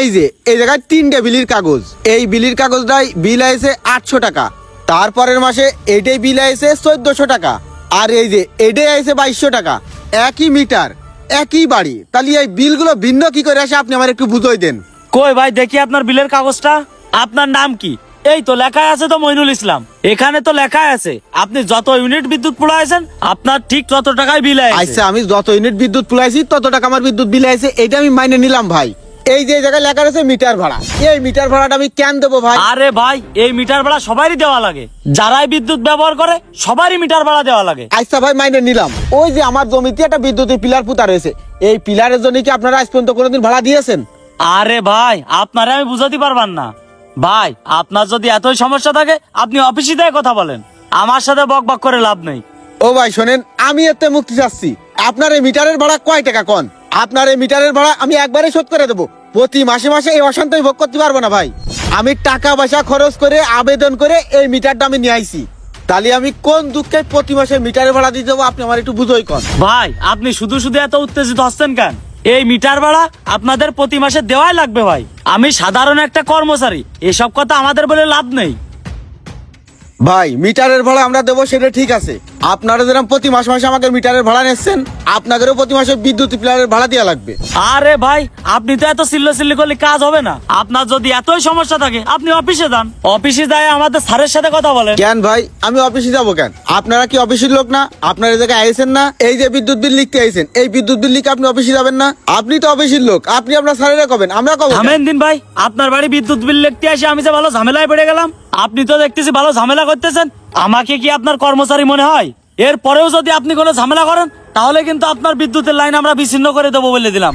এই জায়গায় 3টে বিলির কাগজ। এই বিলির কাগজটাই বিল আইছে 800 টাকা। তারপরের মাসে এইটাই বিল আইছে 1400 টাকা। আর এই যে এটাই আইছে 2200 টাকা। একই মিটার, একই বাড়ি, তাহলে এই বিলগুলো ভিন্ন কি করে আসে আপনি আমার একটু বুঝাই দেন। কই ভাই দেখি আপনার বিলের কাগজটা। আপনার নাম কি? এই তো লেখা আছে তো মইনুল ইসলাম। এখানে তো লেখা আছে আপনি যত ইউনিট বিদ্যুৎ পোড়াইছেন আপনার ঠিক তত টাকায় বিল আইছে। আচ্ছা, আমি যত ইউনিট বিদ্যুৎ পুলাইছি তত টাকা আমার বিদ্যুৎ বিল আইছে, এটা আমি মাইনে নিলাম ভাই। এই যে জায়গায় লেখা আছে মিটার ভাড়া, এই মিটার ভাড়াটা আমি কেন দেবো ভাই? আরে ভাই এই মিটার ভাড়া সবারই দেওয়া লাগে, যারাই বিদ্যুৎ ব্যবহার করে সবারই মিটার ভাড়া দেওয়া লাগে। আচ্ছা ভাই, মাইনে নিলাম। ওই যে আমার জমিতে একটা বিদ্যুতের পিলার পুঁতা রয়েছে, এই পিলারের জন্য কি আপনারা আজ পর্যন্ত কোনোদিন ভাড়া দিয়েছেন? আরে ভাই আপনারে আমি বুঝাতে পারবান না। ভাই আপনার যদি এতই সমস্যা থাকে আপনি অফিসে দিয়ে কথা বলেন, আমার সাথে বকবক করে লাভ নেই। ও ভাই শোনেন, আমি এতে মুক্তি চাচ্ছি। আপনার এই মিটারের ভাড়া কয় টাকা কোন? আপনার এই মিটারের ভাড়া আমি একবারে শোধ করে দেবো। প্রতি মাসে মাসে এই অশান্তি ভোগ করতে পারবো না ভাই। আমি টাকা পয়সা খরচ করে আবেদন করে এই মিটারটা আমি নিয়ে আইছি, তাহলে আমি কোন দুঃখে প্রতি মাসে মিটারের ভাড়া দিয়ে দেবো? আপনি আমার একটু বুঝোই কন। ভাই আপনি শুধু শুধু এত উত্তেজিত হচ্ছেন কেন? এই মিটার ভাড়া আপনাদের প্রতি মাসে দেওয়াই লাগবে ভাই। আমি সাধারণ একটা কর্মচারী, এসব কথা আমাদের বলে লাভ নেই। ভাই মিটারের ভাড়া আমরা দেবো, সেটা ঠিক আছে। আপনারা যেরকম প্রতি মাসে মাসে আমাকে মিটারের ভাড়া নিচ্ছেন, আপনাদেরও প্রতি মাসে বিদ্যুৎ পিলারের ভাড়া দেওয়া লাগবে। আরে ভাই আপনি তো এত চিল্লি করলে কাজ হবে না। আপনার যদি এতই সমস্যা থাকে আপনি অফিসে যান, অফিসে যায় আমাদের স্যারের সাথে কথা বলেন। কেন ভাই আমি অফিসে যাবো কেন? আপনারা কি অফিসের লোক না? আপনারা এই জায়গায় আইছেন না, এই যে বিদ্যুৎ বিল লিখতে আইছেন, এই বিদ্যুৎ বিল লিখে আপনি অফিসে যাবেন না? আপনি তো অফিসের লোক, আপনি আপনার স্যারেরা কবেন, আমরা কব? থামেন দিন ভাই, আপনার বাড়ি বিদ্যুৎ বিল লিখতে আসে আমি যে ভালো ঝামেলায় পড়ে গেলাম। আপনি তো দেখতেছি ভালো ঝামেলা করতেছেন, আমাকে কি আপনার কর্মচারী মনে হয়? এর পরেও যদি আপনি কোনো ঝামেলা করেন তাহলে কিন্তু আপনার বিদ্যুতের লাইন আমরা বিচ্ছিন্ন করে দেবো বলে দিলাম।